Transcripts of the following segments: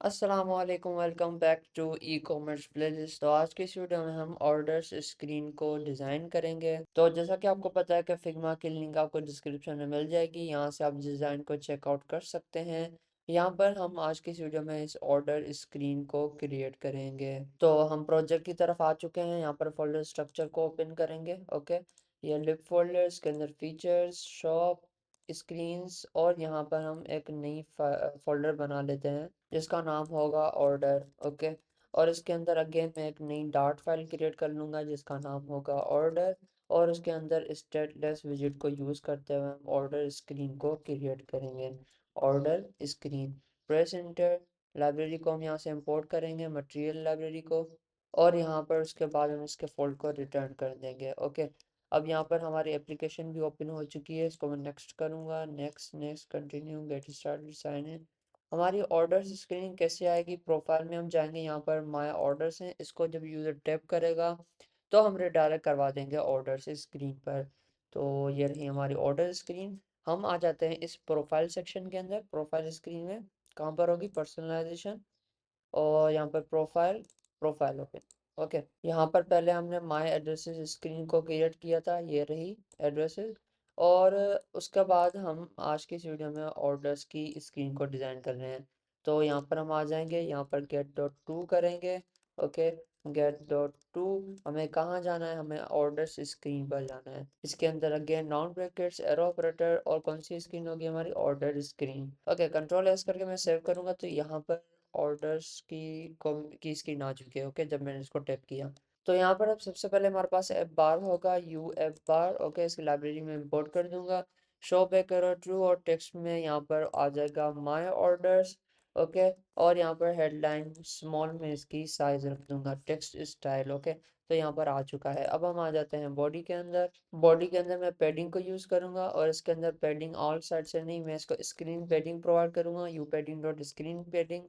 अस्सलाम वालेकुम, welcome back to e commerce playlist. तो आज की इस वीडियो में हम ऑर्डर्स स्क्रीन को डिज़ाइन करेंगे। तो जैसा कि आपको पता है कि फिग्मा की लिंक आपको डिस्क्रिप्शन में मिल जाएगी, यहाँ से आप डिज़ाइन को चेकआउट कर सकते हैं। यहाँ पर हम आज की इस वीडियो में इस ऑर्डर स्क्रीन को क्रिएट करेंगे। तो हम प्रोजेक्ट की तरफ आ चुके हैं। यहाँ पर फोल्डर स्ट्रक्चर को ओपन करेंगे। ओके, ये लिप फोल्डर्स के अंदर फीचर्स, शॉप, स्क्रीन्स, और यहाँ पर हम एक नई फोल्डर बना लेते हैं जिसका नाम होगा ऑर्डर। ओके, और इसके अंदर अगेन मैं एक नई डार्ट फाइल क्रिएट कर लूँगा जिसका नाम होगा ऑर्डर। और उसके अंदर स्टेटलेस विजिट को यूज़ करते हुए हम ऑर्डर स्क्रीन को क्रिएट करेंगे। Order screen, press inter, library को हम यहाँ से इंपोर्ट करेंगे, मटेरियल लाइब्रेरी को, और यहाँ पर उसके बाद हम इसके फोल्ड को रिटर्न कर देंगे। ओके, अब यहाँ पर हमारी एप्लीकेशन भी ओपन हो चुकी है। इसको मैं नेक्स्ट करूँगा, next next continue, get started, sign in. हमारी ऑर्डर्स स्क्रीन कैसे आएगी? प्रोफाइल में हम जाएंगे, यहाँ पर माय ऑर्डर्स हैं, इसको जब यूज़र टैप करेगा तो हम रिडायरेक्ट करवा देंगे ऑर्डर्स स्क्रीन पर। तो ये रही हमारी ऑर्डर स्क्रीन। हम आ जाते हैं इस प्रोफाइल सेक्शन के अंदर। प्रोफाइल स्क्रीन में कहाँ पर होगी? पर्सनलाइजेशन, और यहाँ पर प्रोफाइल, प्रोफाइल ओपन। ओके, यहाँ पर पहले हमने माय एड्रेसेस स्क्रीन को क्रिएट किया था, ये रही एड्रेसेस। और उसके बाद हम आज की इस वीडियो में ऑर्डर्स की स्क्रीन को डिज़ाइन कर रहे हैं। तो यहाँ पर हम आ जाएंगे, यहाँ पर गेट डॉट टू करेंगे। ओके, गेट डॉट टू, हमें कहाँ जाना है? हमें ऑर्डर्स स्क्रीन पर जाना है। इसके अंदर again non brackets, arrow operator, और कौन सी स्क्रीन होगी? हमारी order screen. Okay, control S करके मैं सेव करूँगा तो यहाँ पर ऑर्डर्स की स्क्रीन आ चुकी है। ओके, जब मैंने इसको टैप किया तो यहाँ पर अब सबसे पहले हमारे पास एफ बार होगा, यू एफ बार। ओके, इसकी लाइब्रेरी में इंपोर्ट कर दूंगा। शो बैक करो ट्रू, और टेक्स्ट में यहाँ पर आ जाएगा माय ऑर्डर्स। ओके, और यहाँ पर हेडलाइन स्मॉल में इसकी साइज रख दूंगा, टेक्स्ट स्टाइल। ओके, तो यहाँ पर आ चुका है। अब हम आ जाते हैं बॉडी के अंदर। बॉडी के अंदर मैं पैडिंग को यूज़ करूंगा, और इसके अंदर पैडिंग ऑल साइड से नहीं, मैं इसको स्क्रीन पैडिंग प्रोवाइड करूंगा, you padding dot screen padding,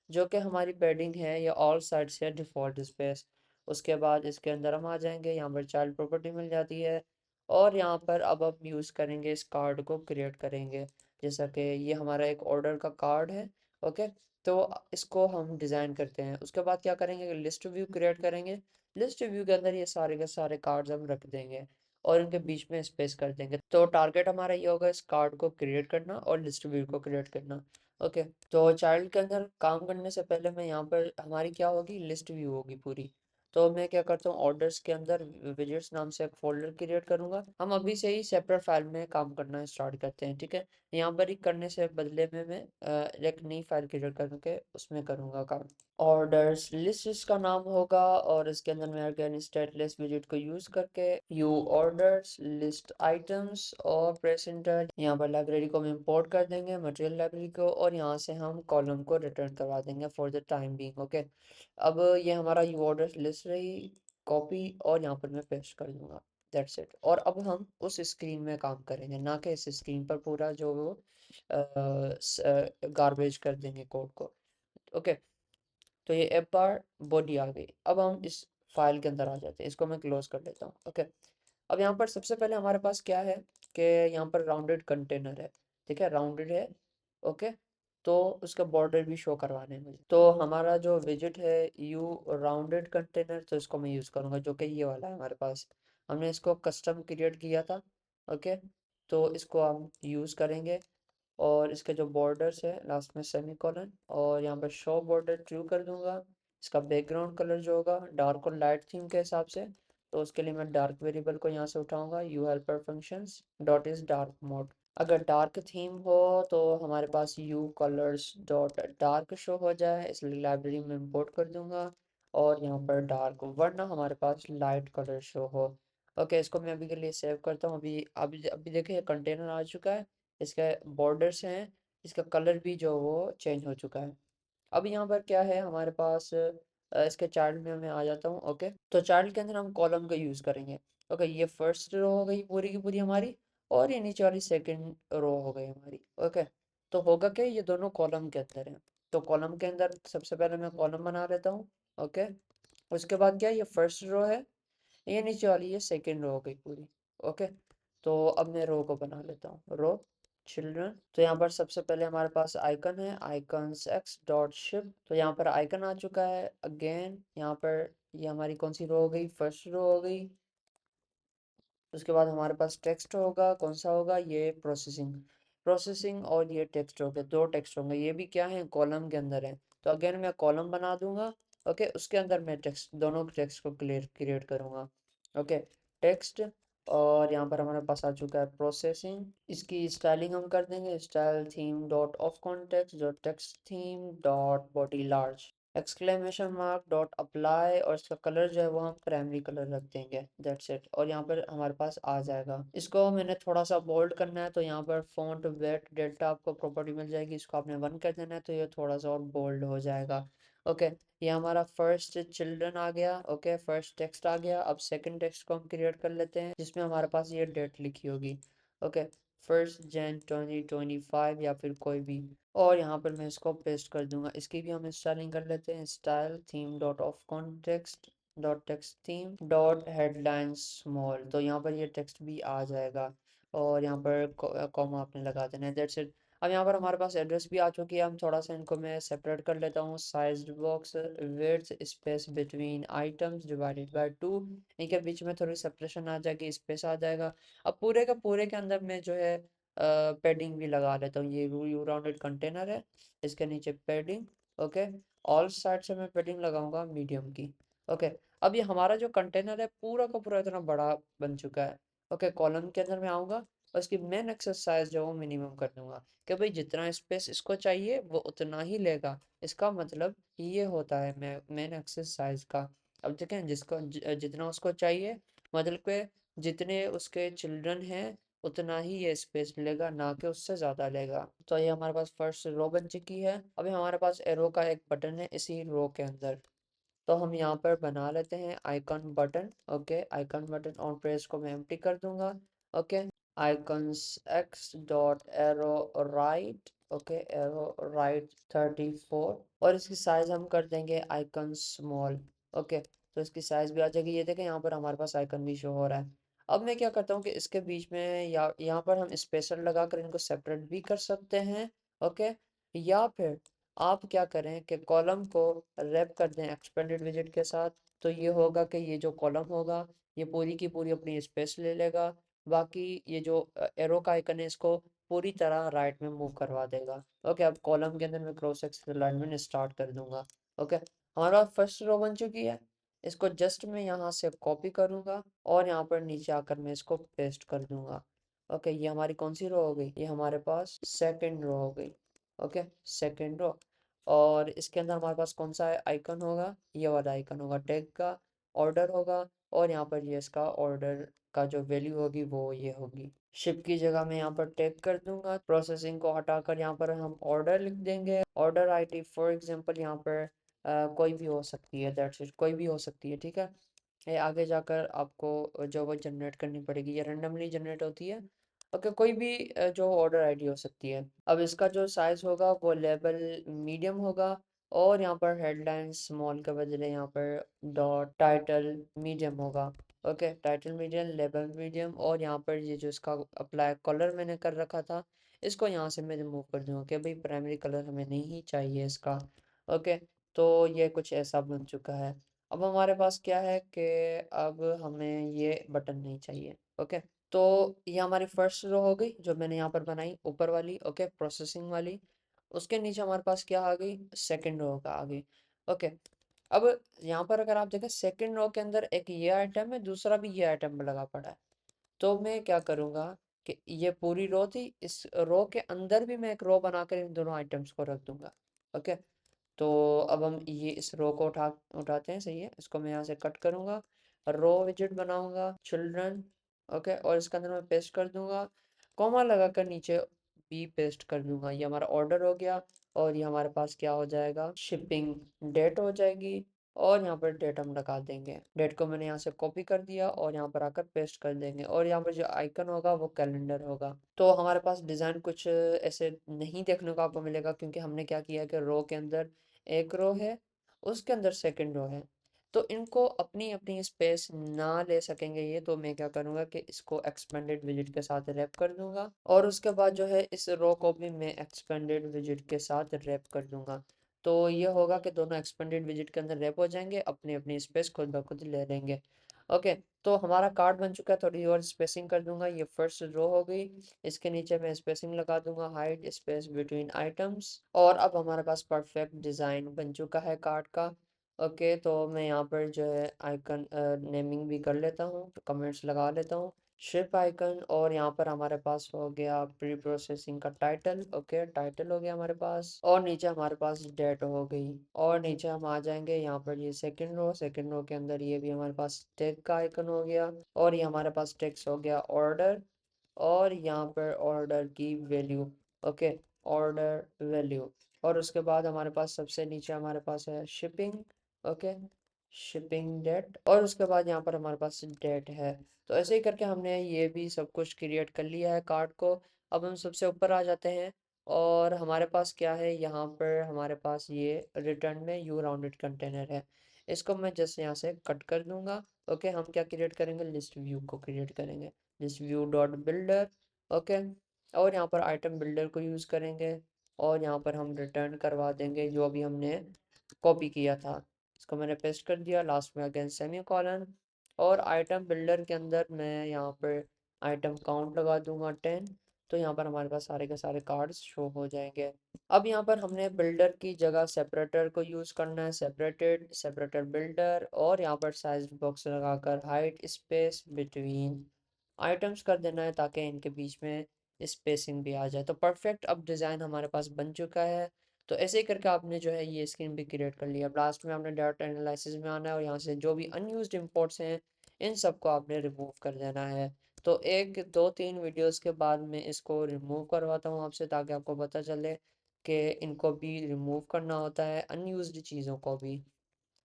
जो कि हमारी पैडिंग है ये ऑल साइड से डिफ़ॉल्ट स्पेस। उसके बाद इसके अंदर हम आ जाएंगे, यहाँ पर चाइल्ड प्रॉपर्टी मिल जाती है। और यहाँ पर अब हम यूज़ करेंगे, इस कार्ड को क्रिएट करेंगे। जैसा कि ये हमारा एक ऑर्डर का कार्ड है। ओके, तो इसको हम डिज़ाइन करते हैं। उसके बाद क्या करेंगे? लिस्ट व्यू क्रिएट करेंगे। लिस्ट व्यू के अंदर ये सारे के सारे कार्ड्स हम रख देंगे और इनके बीच में स्पेस कर देंगे। तो टारगेट हमारा ये होगा, इस कार्ड को क्रिएट करना और लिस्ट व्यू को क्रिएट करना। ओके, तो चाइल्ड के अंदर काम करने से पहले मैं यहाँ पर हमारी क्या होगी? लिस्ट व्यू होगी पूरी। तो मैं क्या करता हूँ, ऑर्डर्स के अंदर विजिट्स नाम से एक फोल्डर क्रिएट करूंगा। हम अभी से ही सेपरेट फाइल में काम करना स्टार्ट करते हैं, ठीक है? यहाँ पर ही करने से बदले में मैं एक नई फाइल क्रिएट करके उसमें करूँगा काम। ऑर्डर्स लिस्ट इसका नाम होगा, और इसके अंदर मैं अगेन स्टेटलेस विजिट को यूज करके यू ऑर्डर्स लिस्ट आइटम्स और प्रेस एंटर, यहाँ पर लाइब्रेरी को हम इंपोर्ट कर देंगे, मटेरियल लाइब्रेरी को, और यहाँ से हम कॉलम को रिटर्न करवा देंगे for the time being. Okay, अब ये हमारा यू ऑर्डर्स लिस्ट रही, कॉपी, और यहाँ पर मैं पेस्ट कर दूंगा। That's it. और अब हम उस स्क्रीन में काम करेंगे, ना कि इस स्क्रीन पर पूरा जो वो गार्बेज कर देंगे कोड को। ओके, तो ये एप बार बॉडी आ गई। अब हम इस फाइल के अंदर आ जाते हैं, इसको मैं क्लोज कर लेता हूँ। ओके, अब यहाँ पर सबसे पहले हमारे पास क्या है कि यहाँ पर राउंडेड कंटेनर है। ठीक है, राउंडेड है। ओके, तो उसका बॉर्डर भी शो करवाने हैं मुझे। तो हमारा जो विजिट है यू राउंडेड कंटेनर, तो इसको मैं यूज़ करूँगा, जो कि ये वाला है हमारे पास। हमने इसको कस्टम क्रिएट किया था। ओके, तो इसको हम यूज़ करेंगे, और इसके जो बॉर्डर्स है लास्ट में सेमी कॉलन, और यहाँ पर शो बॉर्डर ट्रू कर दूंगा। इसका बैकग्राउंड कलर जो होगा डार्क और लाइट थीम के हिसाब से, तो उसके लिए मैं डार्क वेरिएबल को यहाँ से उठाऊंगा, u helper functions dot is dark mode. अगर डार्क थीम हो तो हमारे पास u colours dot dark show हो जाए, इसलिए लाइब्रेरी में इंपोर्ट कर दूंगा, और यहाँ पर डार्क, वरना हमारे पास लाइट कलर शो हो। ओके, इसको मैं अभी के लिए सेव करता हूँ। अभी अभी अभी देखिए कंटेनर आ चुका है, इसके बॉर्डर्स हैं, इसका कलर भी जो वो चेंज हो चुका है। अब यहाँ पर क्या है हमारे पास? इसके चाइल्ड में मैं आ जाता हूँ। ओके, तो चाइल्ड के अंदर हम कॉलम का यूज़ करेंगे। ओके, ये फर्स्ट रो हो गई पूरी की पूरी हमारी, और ये नीचे वाली सेकंड रो हो गई हमारी। ओके, तो होगा क्या, ये दोनों कॉलम के अंदर हैं। तो कॉलम के अंदर सबसे पहले मैं कॉलम बना लेता हूँ। ओके, उसके बाद क्या है, ये फर्स्ट रो है, ये नीचे वाली ये सेकंड रो हो गई पूरी। ओके, तो अब मैं रो को बना लेता हूँ, रो। चिल्ड्रन। तो यहाँ पर सबसे पहले हमारे पास आइकन है, आइकन्स एक्स डॉट शिप। तो यहाँ पर आइकन आ चुका है। अगेन यहाँ पर ये हमारी कौन सी रो हो गई, फर्स्ट रो हो गई। उसके बाद हमारे पास टेक्स्ट होगा, कौन सा होगा, ये प्रोसेसिंग। प्रोसेसिंग और ये टेक्स्ट हो गया, दो टेक्स्ट होंगे, ये भी क्या है, कॉलम के अंदर है। तो अगेन मैं कॉलम बना दूंगा। ओके, उसके अंदर मैं टेक्स्ट, दोनों टेक्स्ट को क्रिएट करूंगा। Okay, text. और यहाँ पर हमारे पास आ चुका है प्रोसेसिंग। इसकी स्टाइलिंग हम कर देंगे, style theme dot of context dot text theme dot body large exclamation mark dot apply. और इसका कलर जो है वो हम प्राइमरी कलर रख देंगे, दैट्स इट। और यहाँ पर हमारे पास आ जाएगा। इसको मैंने थोड़ा सा बोल्ड करना है, तो यहाँ पर फॉन्ट वेट डेल्टा आपको प्रॉपर्टी मिल जाएगी, इसको आपने 1 कर देना है, तो ये थोड़ा सा और बोल्ड हो जाएगा। ओके, ये हमारा फर्स्ट चिल्ड्रन आ गया। ओके, फर्स्ट टेक्स्ट आ गया। अब सेकंड टेक्स्ट को हम क्रिएट कर लेते हैं, जिसमें हमारे पास ये डेट लिखी होगी। ओके, 1 जन 2025 या फिर कोई भी। और यहाँ पर मैं इसको पेस्ट कर दूंगा। इसकी भी हम स्टाइलिंग कर लेते हैं, style theme dot of context dot text theme dot headline small. तो यहाँ पर ये टेक्स्ट भी आ जाएगा। और यहाँ पर कॉमा आपने लगा देना है, दैट्स इट। अब यहाँ पर हमारे पास एड्रेस भी आ चुकी है। हम थोड़ा सा इनको मैं सेपरेट कर लेता हूँ, sized box width space between items divided by 2। इनके बीच में थोड़ी सेपरेशन आ जाएगी, स्पेस आ जाएगा। अब पूरे का पूरे के अंदर मैं जो है पैडिंग भी लगा लेता हूँ। ये यू राउंडेड कंटेनर है, इसके नीचे पैडिंग। ओके, ऑल साइड से मैं पैडिंग लगाऊंगा मीडियम की। ओके, अब ये हमारा जो कंटेनर है पूरा का पूरा इतना बड़ा बन चुका है। ओके, कॉलम के अंदर मैं आऊँगा और इसकी मेन एक्सरसाइज जो है वो मिनिमम कर दूंगा, कि भाई जितना स्पेस इसको चाहिए वो उतना ही लेगा। इसका मतलब ये होता है मेन एक्सरसाइज का। अब देखें, जितना उसको चाहिए, मतलब के जितने उसके चिल्ड्रन हैं उतना ही ये स्पेस लेगा, ना कि उससे ज़्यादा लेगा। तो ये हमारे पास फर्स्ट रो बन चुकी है। अभी हमारे पास एरो का एक बटन है इसी रो के अंदर। तो हम यहाँ पर बना लेते हैं icon button. Okay, icon button और प्रेस को मैं एम्प्टी कर दूंगा। Okay, icons x dot arrow right. Okay, arrow right 34। और इसकी साइज हम कर देंगे आइकन स्मॉल। ओके, तो इसकी साइज भी आ जाएगी। ये देखें, यहाँ पर हमारे पास आइकन भी शो हो रहा है। अब मैं क्या करता हूँ कि इसके बीच में या यहाँ पर हम स्पेसर लगाकर इनको सेपरेट भी कर सकते हैं। ओके, या फिर आप क्या करें कि कॉलम को रैप कर दें एक्सपेंडेड विजेट के साथ। तो ये होगा कि ये जो कॉलम होगा ये पूरी की पूरी अपनी स्पेस ले लेगा। बाकी ये जो एरो का आइकन है इसको पूरी तरह राइट में मूव करवा देगा। ओके, अब कॉलम के अंदर मैं क्रॉस सेक्शन अलाइनमेंट स्टार्ट कर दूंगा। ओके, हमारा फर्स्ट रो बन चुकी है। इसको जस्ट मैं यहाँ से कॉपी करूँगा और यहाँ पर नीचे आकर मैं इसको पेस्ट कर दूंगा। ओके, ये हमारी कौन सी रो हो गई, ये हमारे पास सेकंड रो हो गई। Okay, second row. और इसके अंदर हमारे पास कौन सा आइकन होगा, ये वाला आइकन होगा टैग का। ऑर्डर होगा और यहाँ पर ये इसका ऑर्डर का जो वैल्यू होगी वो ये होगी। शिप की जगह मैं यहाँ पर टैग कर दूंगा। प्रोसेसिंग को हटाकर यहाँ पर हम ऑर्डर लिख देंगे, ऑर्डर आईडी फॉर एग्जांपल यहाँ पर कोई भी हो सकती है, दैट्स इट, कोई भी हो सकती है, ठीक है। ये आगे जाकर आपको जो वो जनरेट करनी पड़ेगी, ये रैंडमली जनरेट होती है। ओके, कोई भी जो ऑर्डर आईडी हो सकती है। अब इसका जो साइज होगा वो लेबल मीडियम होगा। और यहाँ पर हेडलाइन स्मॉल के बदले यहाँ पर डॉट टाइटल मीडियम होगा। Okay, title medium, label medium. और यहाँ पर ये जो इसका अप्लाई कलर मैंने कर रखा था, इसको यहाँ से मैं रिमूव कर दूंगा कि भाई प्राइमरी कलर हमें नहीं चाहिए इसका। ओके, तो ये कुछ ऐसा बन चुका है। अब हमारे पास क्या है कि अब हमें ये बटन नहीं चाहिए। ओके, तो ये हमारी फर्स्ट रो हो गई जो मैंने यहाँ पर बनाई ऊपर वाली। ओके, प्रोसेसिंग वाली। उसके नीचे हमारे पास क्या आ गई, सेकंड रो का आ गई। ओके, अब यहाँ पर अगर आप देखें सेकंड रो के अंदर एक ये आइटम है, दूसरा भी ये आइटम लगा पड़ा है। तो मैं क्या करूँगा कि ये पूरी रो थी, इस रो के अंदर भी मैं एक रो बनाकर इन दोनों आइटम्स को रख दूंगा। ओके, तो अब हम ये इस रो को उठाते हैं, सही है। इसको मैं यहाँ से कट करूँगा, रो विजेट बनाऊंगा चिल्ड्रन। ओके, और इसके अंदर मैं पेस्ट कर दूंगा, कॉमा लगाकर नीचे बी पेस्ट कर दूंगा। ये हमारा ऑर्डर हो गया। और ये हमारे पास क्या हो जाएगा, शिपिंग डेट हो जाएगी। और यहाँ पर डेट हम लगा देंगे, डेट को मैंने यहाँ से कॉपी कर दिया और यहाँ पर आकर पेस्ट कर देंगे। और यहाँ पर जो आइकन होगा वो कैलेंडर होगा। तो हमारे पास डिज़ाइन कुछ ऐसे नहीं देखने को आपको मिलेगा, क्योंकि हमने क्या किया कि रो के अंदर एक रो है, उसके अंदर सेकंड रो है। तो इनको अपनी अपनी स्पेस ना ले सकेंगे ये, तो मैं क्या करूँगा कि इसको एक्सपेंडेड विजिट के साथ रैप कर दूंगा, और उसके बाद जो है इस रो को भी मैं एक्सपेंडेड विजिट के साथ रैप कर दूंगा। तो ये होगा कि दोनों एक्सपेंडेड विजिट के अंदर रैप हो जाएंगे, अपनी अपनी स्पेस खुद ब खुद ले लेंगे। ओके, तो हमारा कार्ड बन चुका है। थोड़ी और स्पेसिंग कर दूंगा, ये फर्स्ट रो हो गई। इसके नीचे मैं स्पेसिंग लगा दूंगा, हाइड स्पेस बिटवीन आइटम्स, और अब हमारे पास परफेक्ट डिज़ाइन बन चुका है कार्ड का। ओके, तो मैं यहाँ पर जो है आइकन नेमिंग भी कर लेता हूँ, कमेंट्स लगा लेता हूँ, शिप आइकन, और यहाँ पर हमारे पास हो गया प्री प्रोसेसिंग का टाइटल। ओके, टाइटल हो गया हमारे पास, और नीचे हमारे पास डेट हो गई, और नीचे हम आ जाएंगे यहाँ पर ये सेकंड रो के अंदर ये भी हमारे पास टेक का आइकन हो गया, और ये हमारे पास टेक्स्ट हो गया ऑर्डर, और यहाँ पर ऑर्डर की वैल्यू। ओके, ऑर्डर वैल्यू, और उसके बाद हमारे पास सबसे नीचे हमारे पास है शिपिंग। ओके, शिपिंग डेट, और उसके बाद यहाँ पर हमारे पास डेट है। तो ऐसे ही करके हमने ये भी सब कुछ क्रिएट कर लिया है कार्ड को। अब हम सबसे ऊपर आ जाते हैं, और हमारे पास क्या है, यहाँ पर हमारे पास ये रिटर्न में यू राउंडेड कंटेनर है। इसको मैं जस्ट यहाँ से कट कर दूंगा। ओके, हम क्या क्रिएट करेंगे, लिस्ट व्यू को क्रिएट करेंगे, list view dot builder. Okay, और यहाँ पर आइटम बिल्डर को यूज़ करेंगे, और यहाँ पर हम रिटर्न करवा देंगे जो अभी हमने कॉपी किया था। इसको मैंने पेस्ट कर दिया, लास्ट में अगेन सेमी कॉलन, और आइटम बिल्डर के अंदर मैं यहाँ पर आइटम काउंट लगा दूंगा 10। तो यहाँ पर हमारे पास सारे के सारे कार्ड्स शो हो जाएंगे। अब यहाँ पर हमने बिल्डर की जगह सेपरेटर को यूज़ करना है, सेपरेटर बिल्डर, और यहाँ पर साइज बॉक्स लगाकर हाइट स्पेस बिटवीन आइटम्स कर देना है, ताकि इनके बीच में स्पेसिंग भी आ जाए। तो परफेक्ट अब डिज़ाइन हमारे पास बन चुका है। तो ऐसे ही करके आपने जो है ये स्क्रीन भी क्रिएट कर लिया। लास्ट में आपने डाटा एनालिसिस में आना है, और यहाँ से जो भी अनयूज्ड इंपोर्ट्स हैं इन सबको आपने रिमूव कर देना है। तो एक दो तीन वीडियोस के बाद मैं इसको रिमूव करवाता हूँ आपसे, ताकि आपको पता चले कि इनको भी रिमूव करना होता है, अनयूज्ड चीज़ों को भी।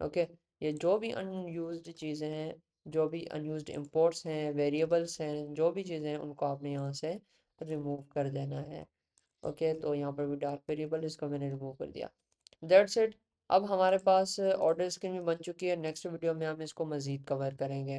ओके, ये जो भी अनयूज्ड चीज़ें हैं, जो भी अनयूज्ड इंपोर्ट्स हैं, वेरिएबल्स हैं, जो भी चीज़ें हैं, उनको आपने यहाँ से रिमूव कर देना है। ओके, तो यहाँ पर भी डार्क वेरिएबल, इसको मैंने रिमूव कर दिया। That's it. अब हमारे पास ऑर्डर स्क्रीन भी बन चुकी है। नेक्स्ट वीडियो में हम इसको मज़ीद कवर करेंगे।